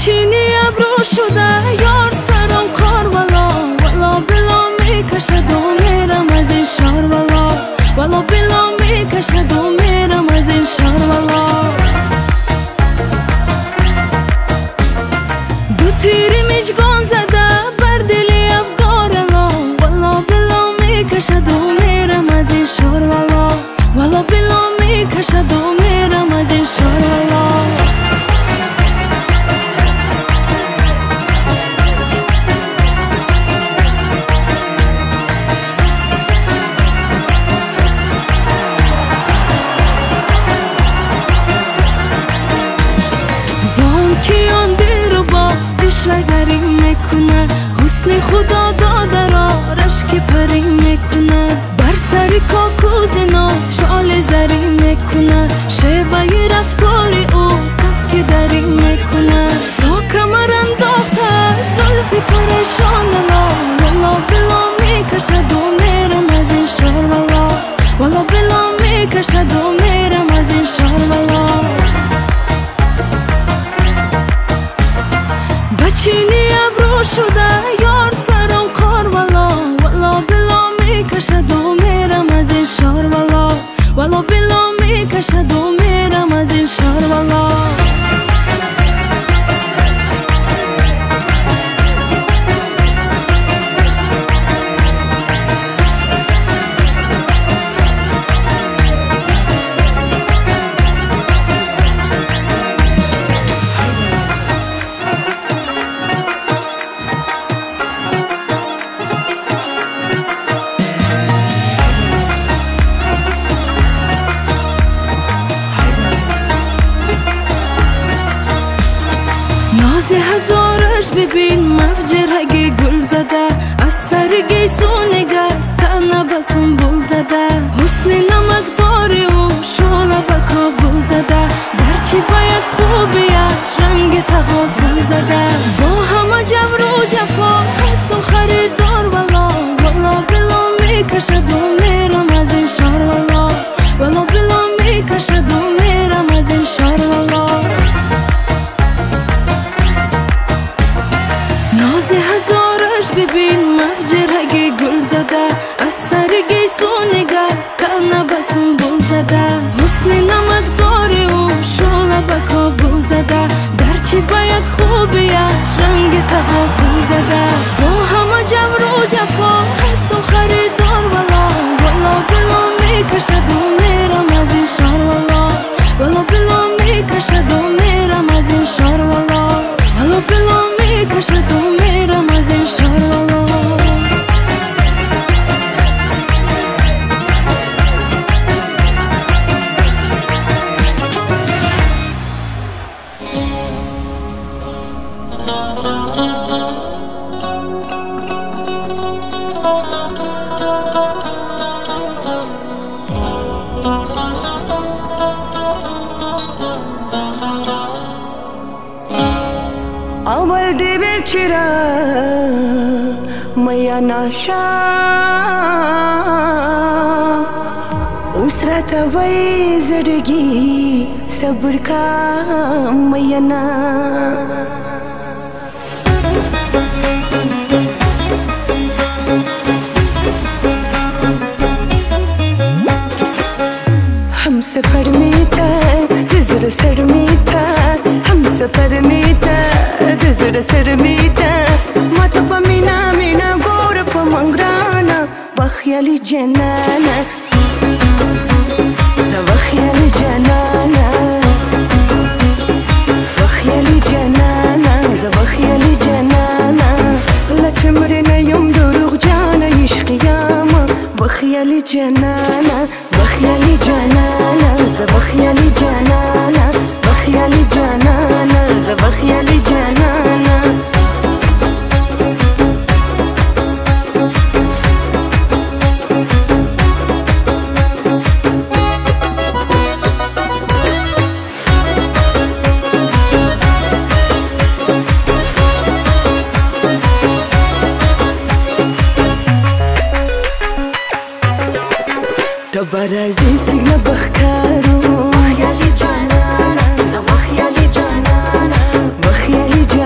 بچینی ابرو شده یار سرم کار والا والا بلا میکشد و میرم از این شهر والا والا بلا میکشد و میرم از این شهر والا دو تیری میجگان زده بر دل افگارلا والا بلا میکشد و میرم از این شهر والا والا بلا میکشد و میرم از این شهر والا رشوه‌گری میکنه حسن خدا داده را رشک پری میکنه بر سر کاکوز ناز شال زری میکنه شیوه رفتاری او کپکی دری میکنه تا کمر انداخته زلفی پریشان لا والا بلا میکشد و میرم از این شهر والا والا بلا میکشد و میرم از این شهر والا بچینی ابرو شده یار سرم کار والا والا بلا میکشد و میرم از این شهر والا والا بلا میکشد و میرم از این شهر والا ناز هزارش ببین مفجرگی گل زده از سرگی سونگه تنه بسون بول زده حسن نمکداری و شوله به کابل زده گرچه با یک خوبیش رنگ تغافل زده با همه جبر و جفا هست و خریدار والا والا بلا میکشد و میرم از این شهر والا والا بلا میکشد و میرم از این شهر والا ناز هزارش ببین مفجرگی گل زده از سرگی سونگه تنه بسون بول زده حسن نمکداری و شوله به کابل زده گرچه با یک خوبیش رنگ تغافل زده با همه جبر و جفا هست و خریدار والا والا بلا میکشد و میرم از این شهر والا والا بلا میکشد و میرم از این شهر والا والا بلا میکشد و میرم از این شهر والا اول دی بیل چرا میا ناشا اوس راته وای زړګي صبر کا مینا हम सफर में था दिल सर में था हम सफर में था दिल सर में था मत पमीना मीना गोर पमंगराना बखियाली जनाना बखियाली जनाना बखियाली जनाना बखियाली जनाना लचमरे न यम दरुग जाना इश्क यामा बखियाली जनाना बखियाली जनाना बखियाली जनाना बखियाली जनाना बखियाली जनाना تبرزي سجن بخكارو بخيالي جنانا بخيالي جنانا بخيالي جنانا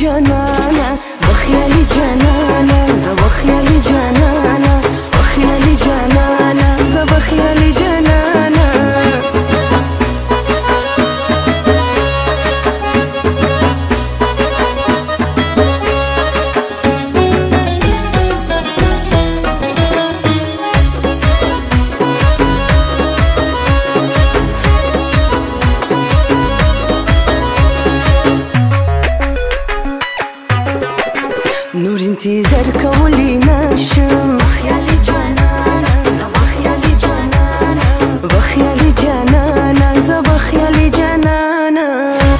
جانانا بخیالی جانانا ز بخیالی جانانا بخیالی جانانا ز بخیالی جانانا نور انتظار کولی نشم بخیالی جانانا ز بخیالی جانانا بخیالی جانانا ز بخیالی جانانا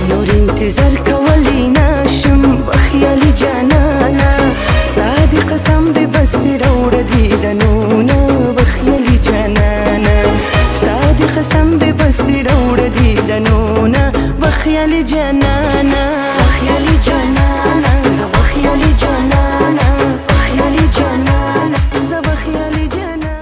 نور انتظار کولی نشم بخیالی جانانا ستادی قسم به بستی روړ دیدنونه بخیالی جانانا ستادی قسم به بستی روړ دیدنونه بخیالی جانانا بخیالی جانانا ز بخیالی جانانا بخیالی جانانا ز بخیالی جانانا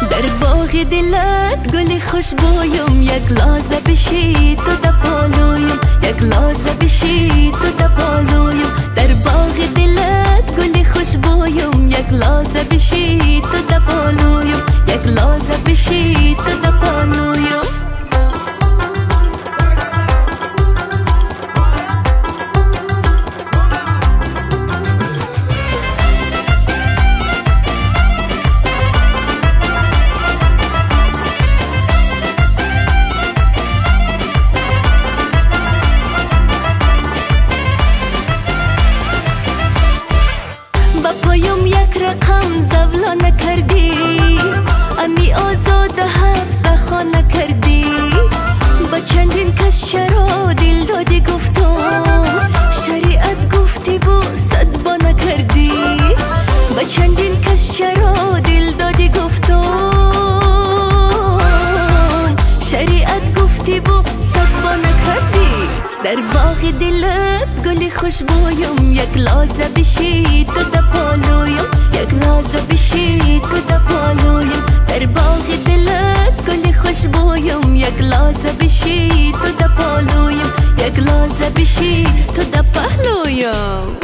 در باغ دلت گل خوشبویم یک لحظه بشی تو در پالویم یک لحظه بشی تو در پالویم در باغ دلت گل خوشبویم یک لحظه بشی تو در پالویم یک لحظه بشی تو در پالویم پایم یک رقم زولا نکردی امی آزاد حبس دخان نکردی با چندین کس چرا دل دادی گفتم شریعت گفتی و صد با نکردی با چندین کس چرا دل دادی گفتم شریعت گفتی و صد با نکردی در باغ دلت گل خوشبویم یک لحظه بشی تو در پالویم یک لحظه بشی تو در پالویم در باغ دلت گل خوشبویم یک لحظه بشی تو در پالویم یک لحظه بشی تو در پهلویم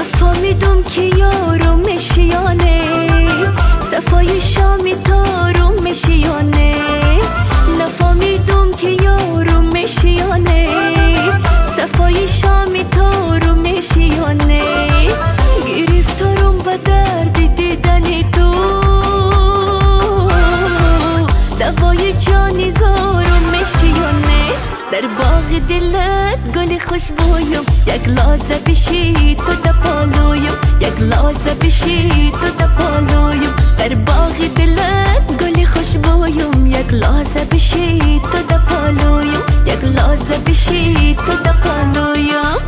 نفهمیدم که یارو میشیانه صفای شامی تارو میشیانه نفهمیدم که یارو میشیانه صفای شامی تارو میشیانه گرفتارم به درد دیدنی تو دوای جانی زارم میشیانه در باغ دلت گل خوشبویم یک لحظه بشی تو در پالویم یک لحظه بشی تو در پالویم در باغ دلت گل خوشبویم یک لحظه بشی تو در پالویم یک لحظه بشی تو در پالویم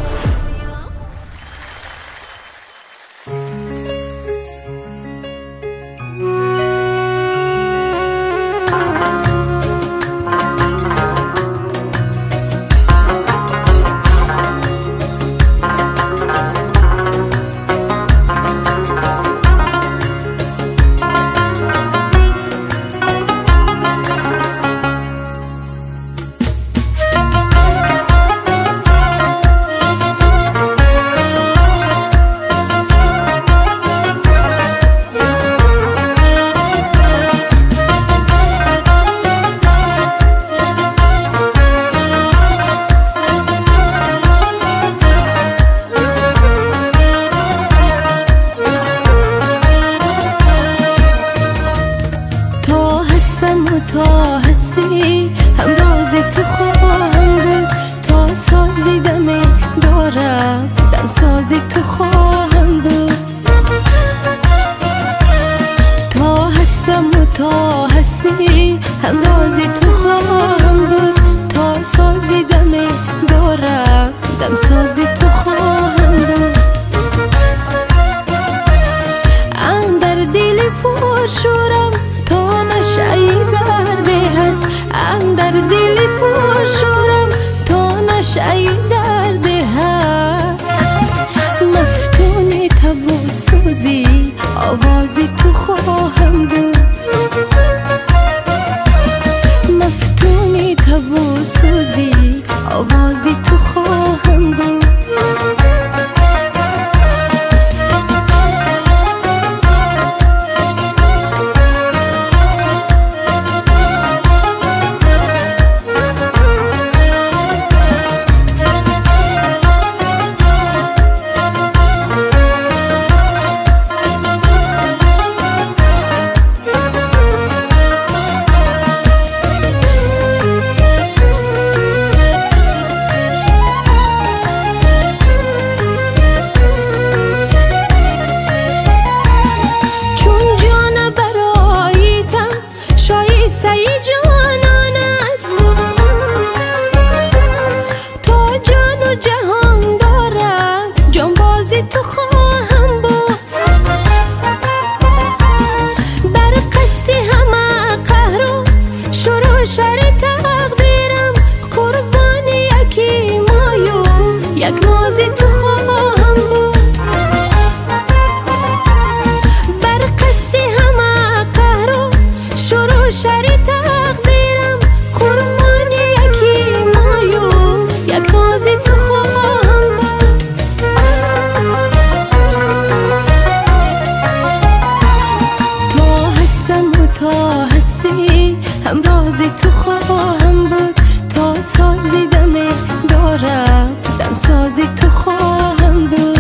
دمساز تو خواهم بود.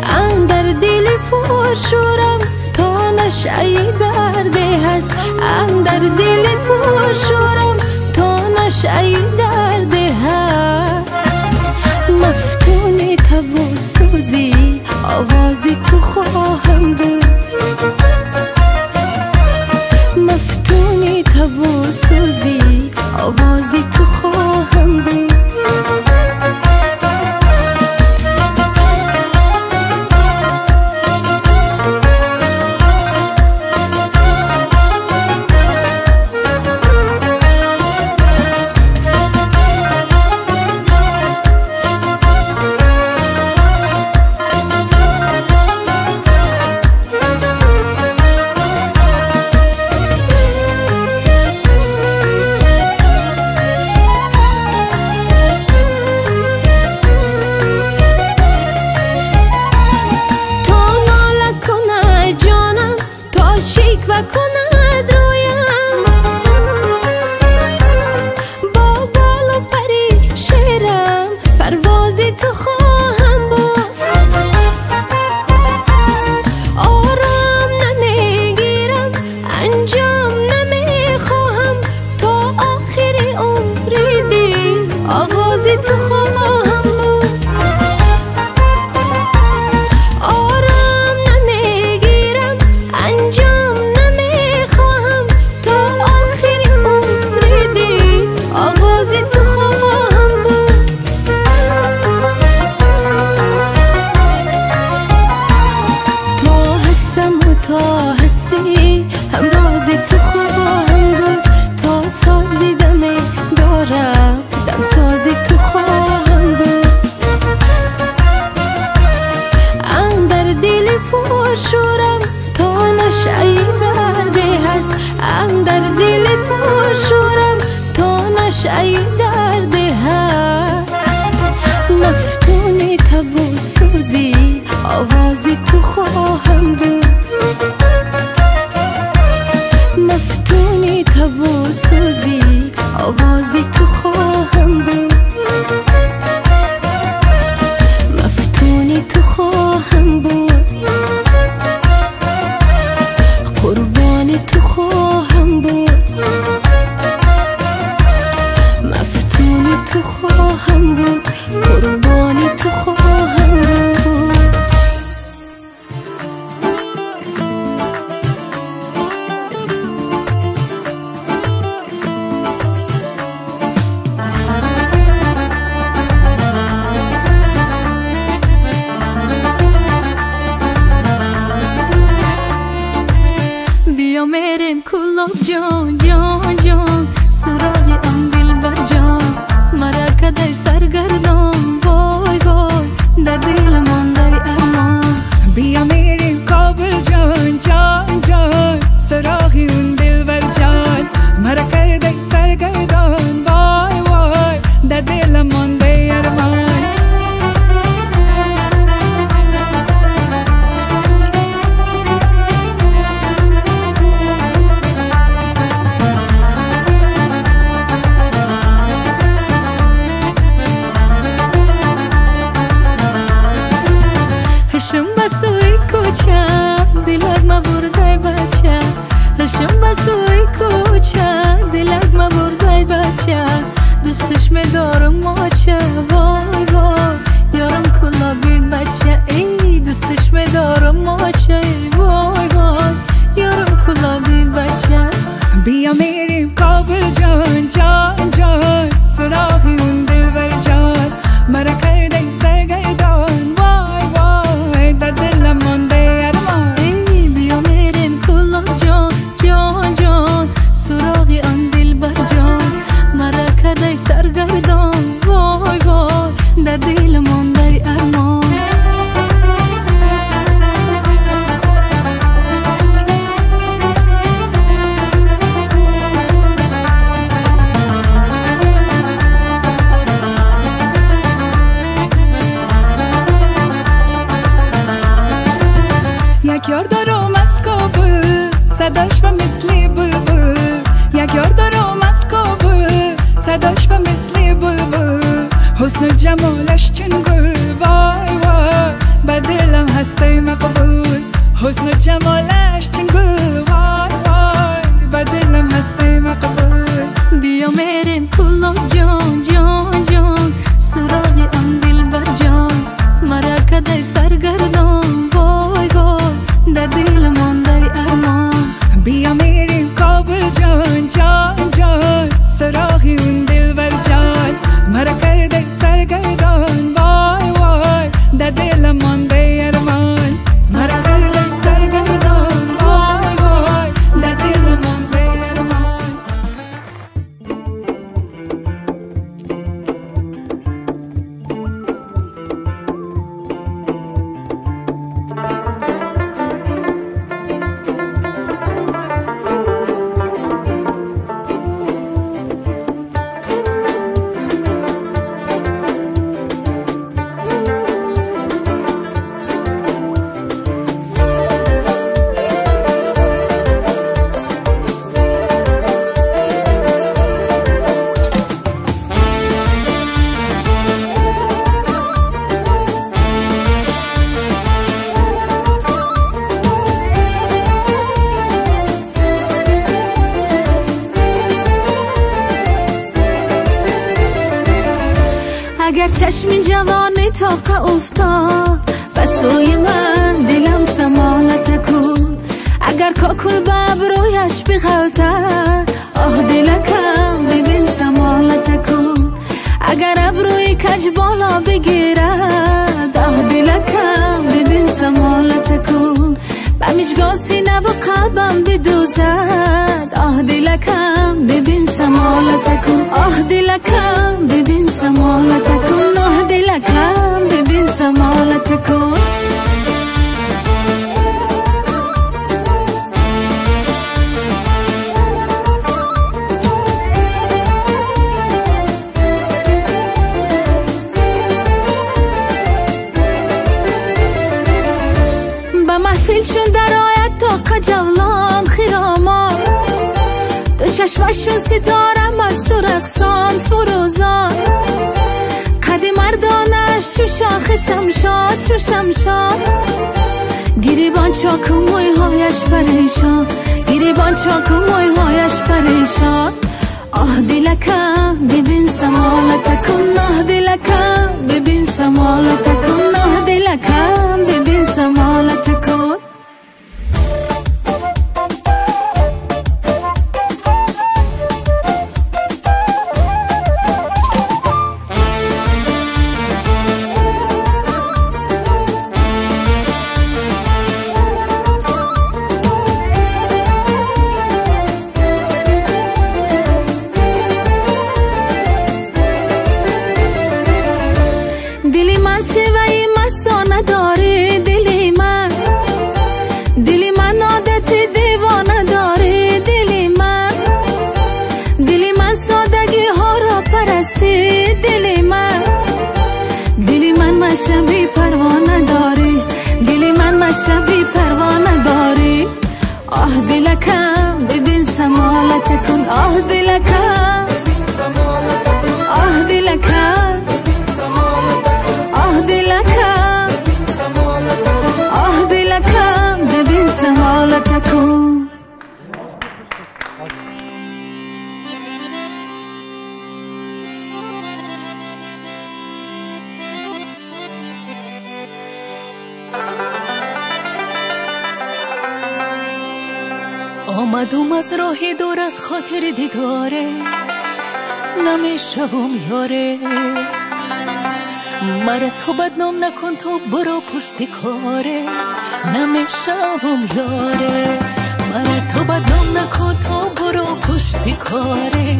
اندر دل پرشورم تا نشعی درده هست، اندر دل پرشورم تا نشعی درده هست. مفتون تب و سوزی آوازی تو خواهم بود. مفتون تب و سوزی آوازی تو خواهم بود. شکوه کند رویم با بال و پری شیرم پروازی تو خواهم بود. آرام نمیگیرم انجام نمیخواهم تا آخر عمری دل آغازی تو خواهم بود. آرام نمیگیرم انجام تا هستی همرازی تو خواهم بود. تا سازی دمی دارم دمسازی تو خواهم بود. اندر دل پرشورم تا نشعی درده هست، اندر دل پرشورم تا نشعی درده هست. مفتون تب و سوزی آوازی تو خواهم بود. مفتونی تب و سوزی آوازی تو خواهم بود. مفتونی تو خواهم بود. قربانی تو خواهم بود. مفتونی تو خواهم بود. قربانی تو خواهم بود. بیا میریم کلاب جان جان جان سراغ آن دلبر جان. مرا کدای سرگردان وای وای در دل مانده ارمان. بیا میریم کابل جان جان جان سراغ اون دلبر جان. مرا کدای سرگردان وای وای در دل مانده ارمان. هشم بسوی کوچه دلت ما بردای بچه. هشم بسوی کوچه دلت ما بردای بچه. دوستش میدارم ماچه وای وای یارم کلا بیگ بچه. ای دوستش میدارم ماچه وای وای یارم کلا بیگ بچه. بیا میریم کابل جان جان جان سراغ اون دلبر جان. مرا کردی سرگردان وای وای در دلم مانده ارمان. ای بیا میریم کلاب جان جان جان سراغ آن دلبر جان. مرا کردی سرگردان وای وای در دل مانده ارمان. اگر چشم جوانی تاقه افتاد بسوی من دلم سمالت کن اگر کاکل ببرویش بغلطه آه دلکم ببین سمالت کن اگر ابروی کج بالا بگیرد آه دلکم ببین سمالت کن بمیجگاه سینه و قلبم بدوزد آه دلکم ببین سمالت کن آه دلکم ببین سمالت کن آه دلکم ببین سمالت کن محفلشون در آید تا جولان خیرامان دو چشمشون ستاره مست و رقصان فروزان قدی مردانش چو شاخ شمشاد چو شمشاد گریبان چاک و موی هایش پریشان گریبان چاک و موی هایش پریشان آه دلکم ببین سمالت کن آه دلکم ببین سمالت کن آه دلکم ببین سمالت کن دلی من شیوهی مستانه داره دلی من عادت دیوانه داره دلی من سادگی ها را پرستی دلی من مشبی پروانه داری دلی من مشبی پروانه داری آه دلکم ببین سمالت کن آه دلکم آه دلکم آه دلکم آه دلکم ببین سمالت کن آمدم از راه دور از خاطر دیداره نمیشوم یاره مرا تو بدنام نکن تو برو پشت کاره نمیشوم یاره مرا تو بدنام نکن تو برو پشت کاره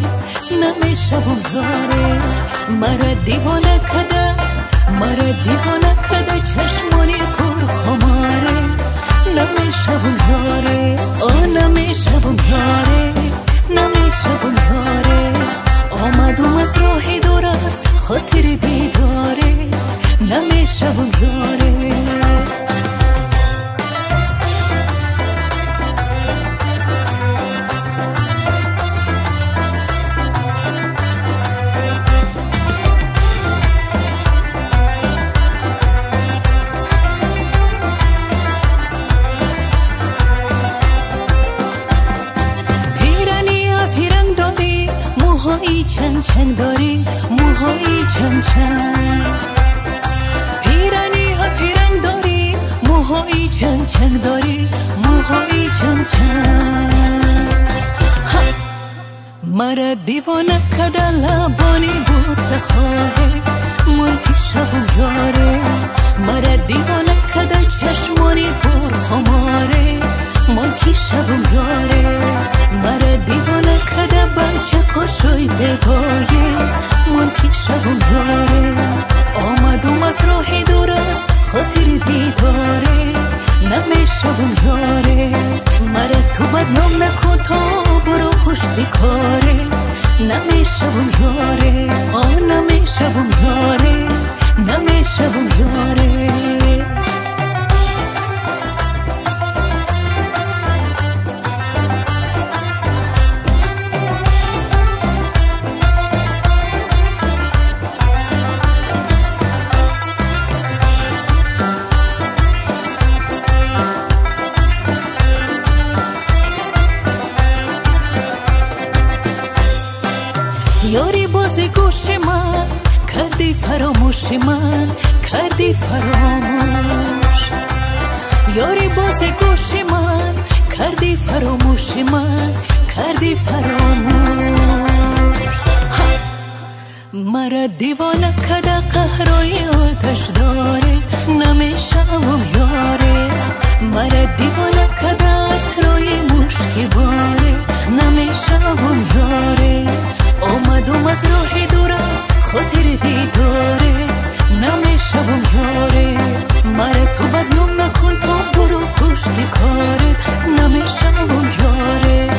نمیشوم یاره مرا دیوانه کده چشمانی پر خماره نمیشوم یاره آه نمیشوم یاره نمیشوم یاره آمدم از راه دور از خاطر دیداره نمیشوم یاره چنگ داری موهایی چنگ پیرانی ها پیرنگ داری موهایی چنگ داری موهایی چنگ مرا دیوانه کده لبانی بوسه خواهی ملکی شبم یاره مرا دیوانه کده چشمانی پر خماره ملکی شبم یاره مرا دیوانه کده بچه قشوی زیبایی ملکی شبم یاره آمدم از راه دور از خاطر دیداره نمیشوم یاره مرا تو بدنام نکن تو برو پشت کاره نمیشوم یاره آه نمیشوم یاره نمیشوم یاره یاری بازی گوش من کردی فراموش من کردی فراموش یاری باز گوش من کردی فراموش من کردی فراموش مرا دیوانه کده قهرای آتش داره نمیشم یاره مرا دیوانه کده عطرای مشکی باره نمیشم یاره آمدم از راه دور از خاطر دیداره نمیشم یاره مرا تو بدنام نکن تو برو پشت کارت نمیشم یاره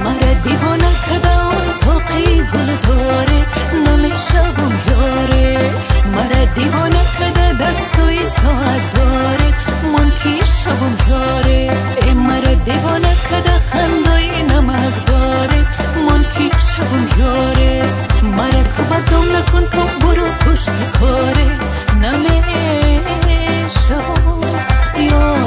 مرا دیوانه کده اون تاقی گل داره نمیشم یاره مرا دیوانه کده دستوی ساعت داره من کی شبم یاره ای مرا دیوانه کده خندای نمک داره من کی شبم یاره مرا تو بدنام نکن تو برو پشت کاره نمیشم یاره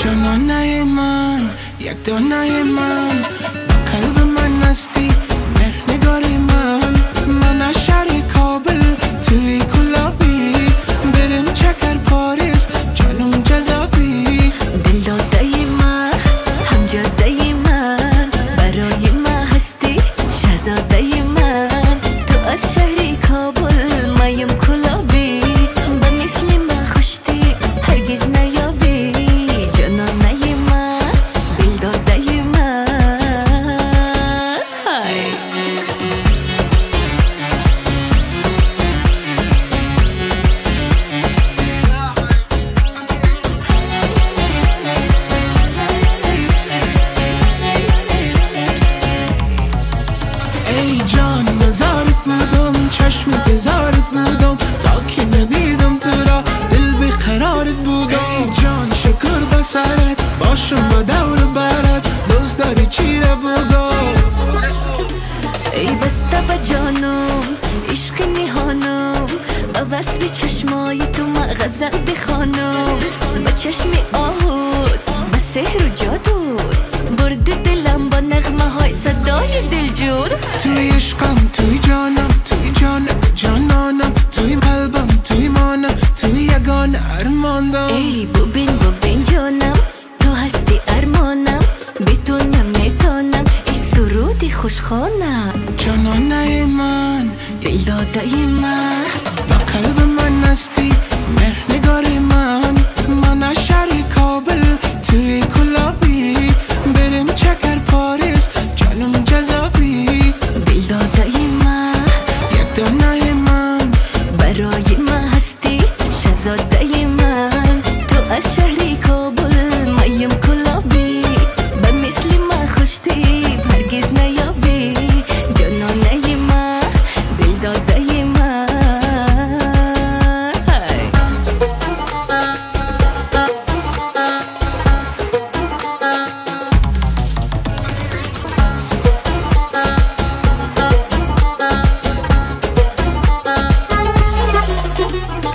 جانانه من یک دانه من قلب من هستی مهرنگاری من من شهر کابل توی کلابی بریم چکر پاریس جانم جذابی دل داده من هم جاده من برای من هستی شهزاده من تو از شهر کابل مایم کلابی به مثل من خوشتی هرگز نیابی جانانه من دل داده من ای جان نظارت بودم چشم بزارت بودم تا که ندیدم تو را دل بیقرارت بودم ای جان شکر به سرت باشم با دور برت دوست داری چی را بگو ای بسته به جانم عشق نهانم با وصف چشمای تو من غزل بخوانم با چشم آهود با سحر و جادو برد دلم با نغمه های صدای دلجور توی عشقم توی جانم توی جان جانانم توی قلبم توی مانم توی یگان ارماندم ای ببین جانم تو هستی ارمانم بی تو نمیتانم ای سرودی خوشخوانم جانانه من دل داده من با قلب من هستی مهرنگاری من من شهر کابل توی کلابی بریم چکر پاریس جانم جذابی دل داده من یک دانه من برای من هستی شهزاده من تو از شهر کابل مایم کلابی به مثل من خوشتی هرگز نیابی جانانه من دل داده من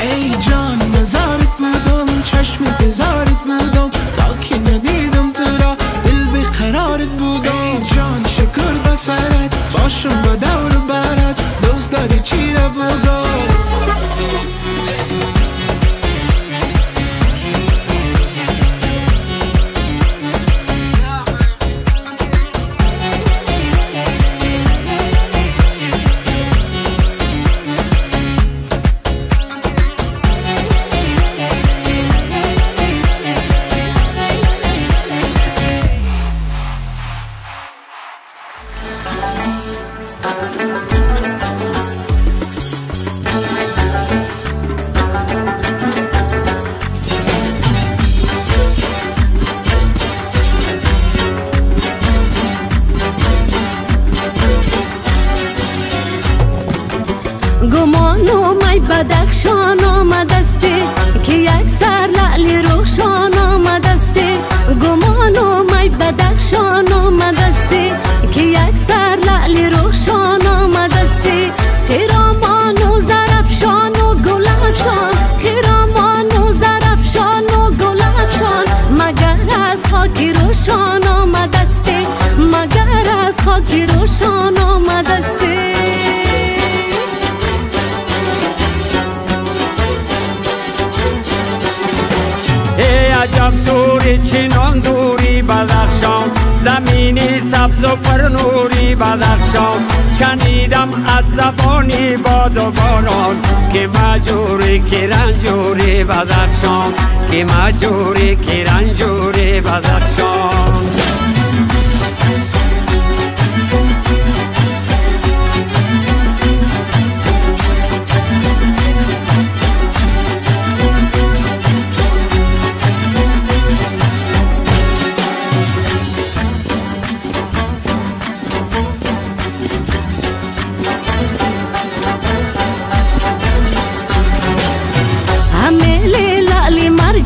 ای جان نظارت بودم چشم بزارت بودم تا که ندیدم تو را دل بیقرارت بودم ای جان شکر به سرت باشم با دور برت دوست داری چی را بگو گمان و می بدخشان آمدستی که یک سر لعلی روشان آمدستی گمان و می بدخشان آمدستی که یک سر لعلی روشان آمدستی خیرامان و زرفشان و گلفشان خیرامان و زرفشان و گلفشان مگر از خاکی روشان آمدستی مگر از خاکی روشان آمدستی ای عجب دوری چنان دوری بدخشان زمینی سبز و پرنوری بدخشان شنیدم از زبانی باد و باران که مجوری که رنجوری بدخشان که مجوری که رنجوری بدخشان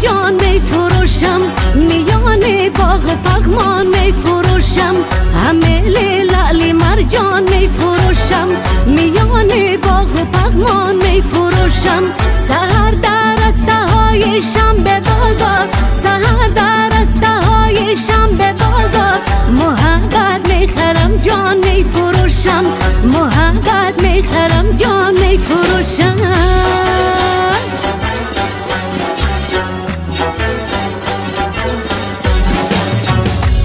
جان می فروشم میان باغ و پغمان می فروشم همه لعلی مرجان می فروشم میان باغ و پغمان می فروشم سحر در رسته های شنبه بازار سحر در رسته های شنبه بازار محقق می خرم جان می فروشم محقق می خرم جان می فروشم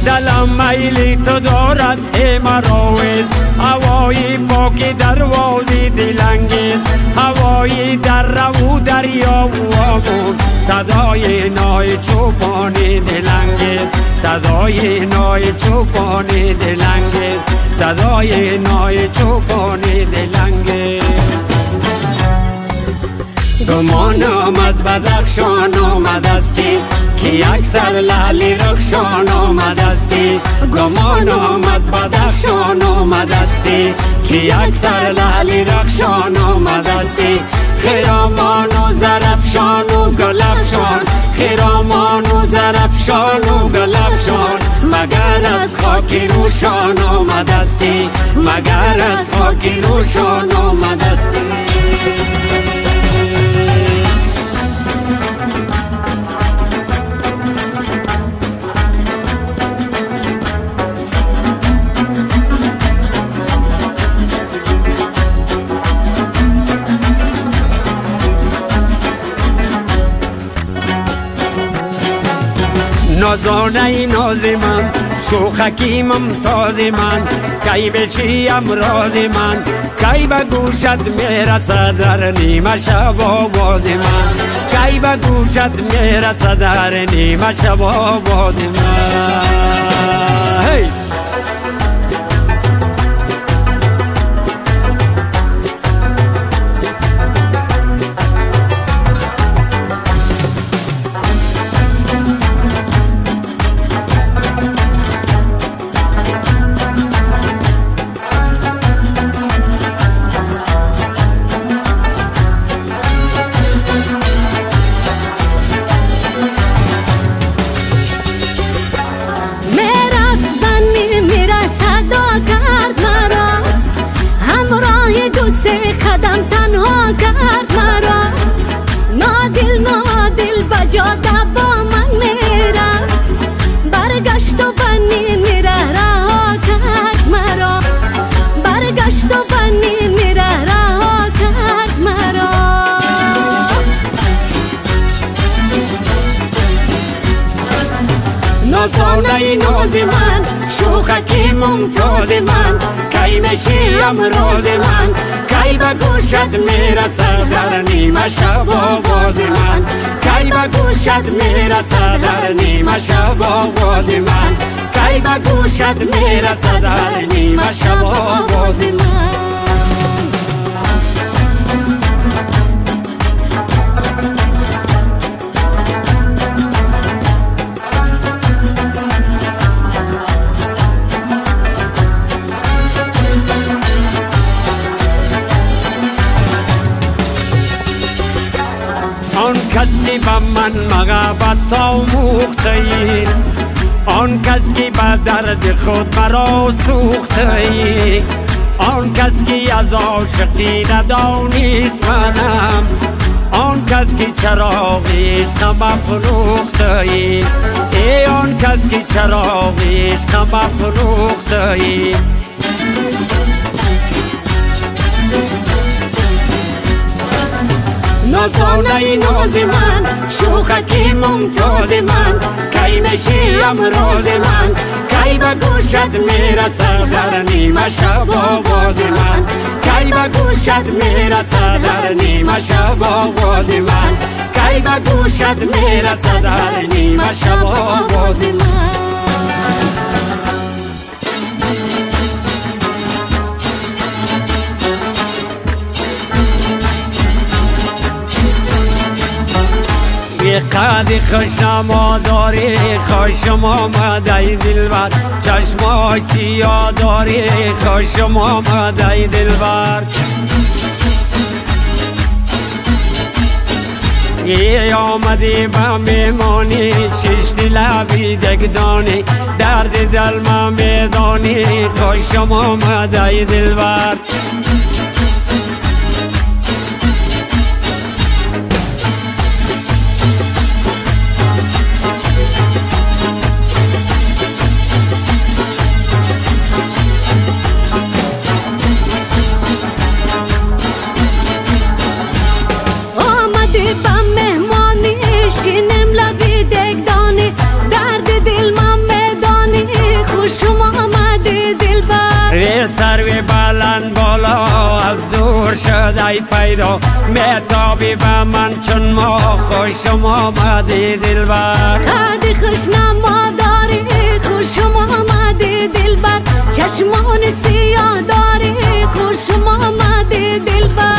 دلم میلی تو دارد ای مراویز هوایی پاکی دروازی دلانگیز هوایی در رو دریا و آبون صدای نای چوپانی دلانگیز صدای نای چوپانی دلانگیز صدای نای چوپانی دلانگیز گمانم از بدخشان آمدستی که یک سر لعلی رخشان آمدستی گمانم از بدخشان آمدستی که یک سر لعلی رخشان آمدستی خیرامان و زرفشان و گلفشان خیرامان و زرفشان و گلفشان مگر از خاکی روشان آمدستی مگر از خاکی روشان آمدستی نازانه ناز من شوخکی ممتاز من کی بچیم راز من کی به گوشت میرسد در نیمه شب آواز من کی به گوشت میرسد در نیمه شب آواز من hey! قدم تنها کرد مرا نادل بجاده با من میرفت برگشت و بنی میره رها کرد مرا برگشت و بنی میره رها کرد مرا نازانه ناز من شوخکی ممتاز من کی میشیم راز من کی به گوشت میرسد در نیمه شب آواز من کی به گوشت میرسد در نیمه شب آواز من کی به گوشت میرسد در نیمه شب آواز من کس که به من محبت آموخته ای، آن کس که به درد خود مرا سوخته ای، آن کس که از عاشقی ندانست منم، آن کس که چراغ عشقم افروخته ای، ای آن کس که چراغ عشقم افروخته ای. نازانه ناز من، شوخکی ممتاز من، کی میشی امروز من، کی به گوشت میرسد در نیمه شب آواز من، کی به گوشت میرسد در نیمه شب آواز من، کی به گوشت میرسد در نیمه شب آواز من. یه قدی خوشنما داری، خوشم آمده ای دلبر، چشمای سیاه داری، خوشم آمده ای دلبر. یه آمدی با میمانی، شش دلبی دگدانی، درد دل ما میدانی، خوشم آمده ای دلبر. شینم لبی دگدانی، درد دل من میدانی، خوشم آمده دلبر. ری سروی بلند بالا از دور شد ای پیدا، میتابی به من چون ما، خوشم آمده دلبر. قدی خوشنما داری، خوشم آمده دلبر، چشمان سیاه داری، خوشم آمده دلبر.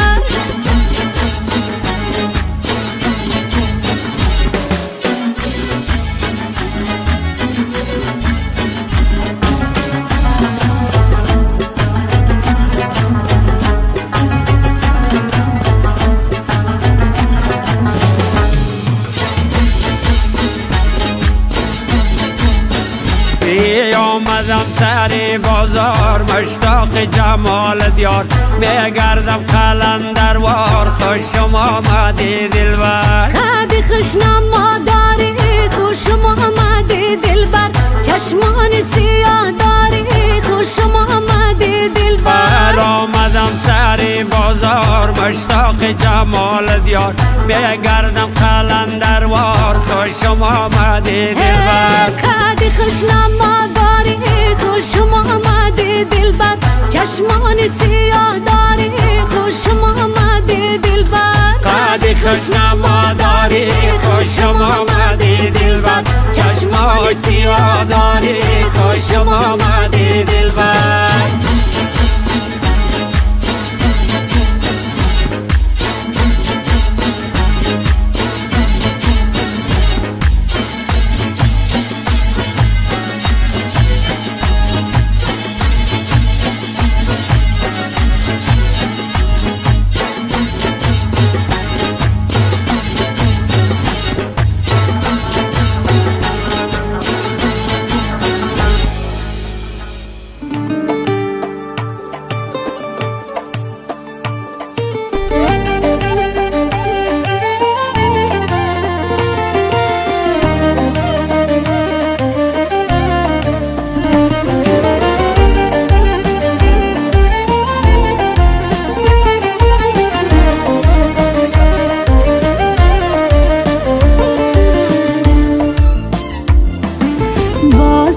آمدم سر بازار مشتاق جمال دیار، میگردم قلندروار، خوشم آمده دلبر. قدی خوشنما داری، خوشم آمده دلبر، چشمان سیاه داری، خوشم آمده دلبر. آمدم سر بازار مشتاق جمال دیار، میگردم قلندروار، خوشم آمده دلبر. قدی خوشنما داری، خوشم آمده دلبر، چشمان سیاه داری، خوشم آمده دلبر. قدی خوشنما داری، خوشم آمده دلبر، چشمان سیاه داری، خوشم آمده دلبر.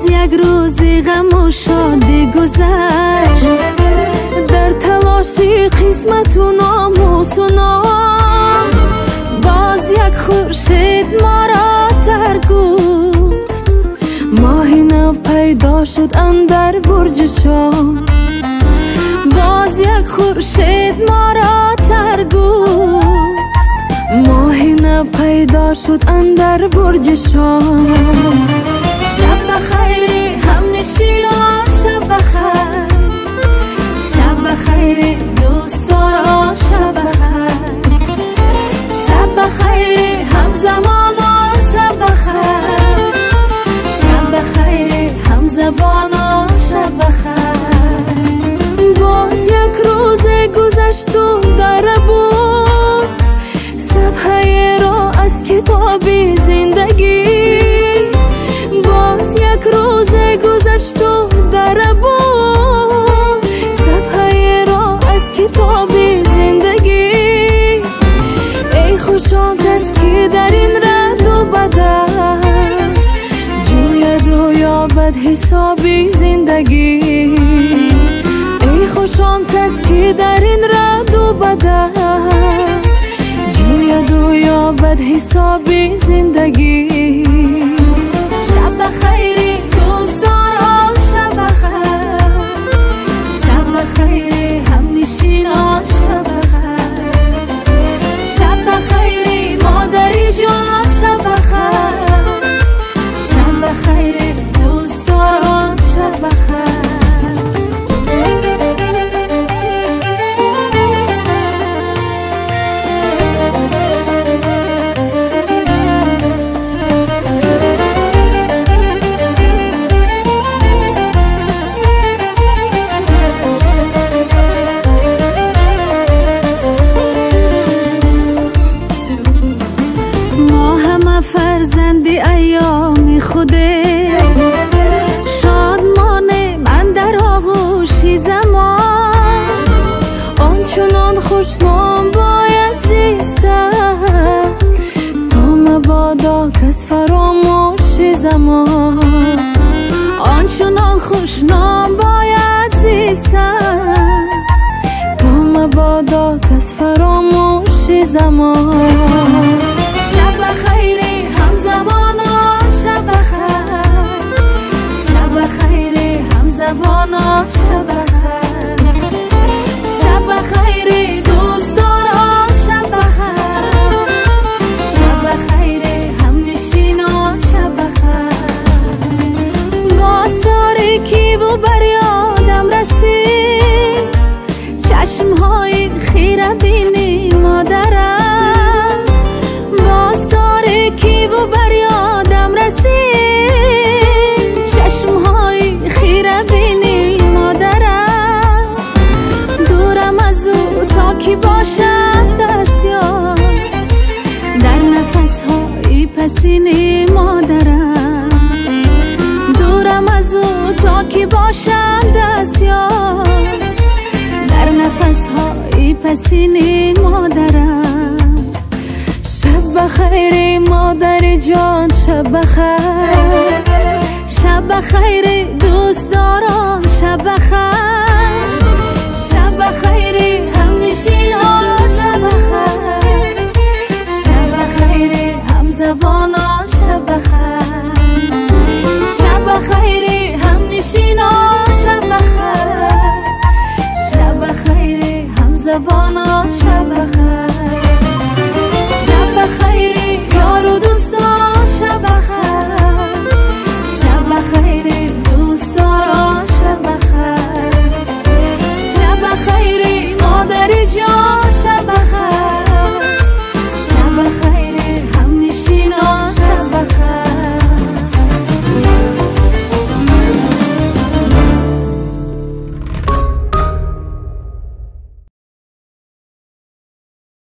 یک روزی غم و شادی گذشت، در تلاشی قسمت و ناموس و نام، باز یک خورشید ما را تر گفت، ماهی نو پیدا شد اندر برج شام، باز یک خورشید ما را تر گفت، ماهی نو پیدا شد اندر برج شام. شب بخیر همنشینا، شب بخیر، شب بخیر دوستدارا، شب بخیر، شب بخیر همزمانا شب بخیر شب بخیر همزبانا شب بخیر باز یک روز گذشت و در بود صفحه را از کتاب زندگی باز یک روز گذشت و در بود صفحه را از کتاب زندگی ای خوشا کس که در این رد و بدل جوید و یابد حسابی زندگی ای خوشان کس که در این رد و بدل جوید و یابد حسابی زندگی شب بخیری دوستداران شب بخیر شب بخیری همنشینان شب بخیر شب بخیری مادری جان شب بخیر شب بخیری دوستداران شب بخیر فرزندی ایام خوده شادمانه من در آغوشی زمان آنچنان خوشنام باید زیستن تا مبادا کس فراموش زمان آنچنان خوشنام باید زیستن تا مبادا کس فراموش زمان شب بخیری همزبانا شب بخیر شب بخیری همزبانا شب بخیر شب بخیری دوستداران شب بخیر شب بخیری همنشینان شب بخیر باز تاریکی و بر یادم رسید چشمهای خیره بینی مادرم باز تاریکی و بر یادم رسید چشمهای خیره بینی مادرم دورم از او تا کی باشم دستیار در نفسهای پسینی مادرم دورم از او تا کی باشم دستیار در نفسهای پسینی مادرم شب بخیر مادر جان شب بخیر شب بخیر دوستداران شب بخیر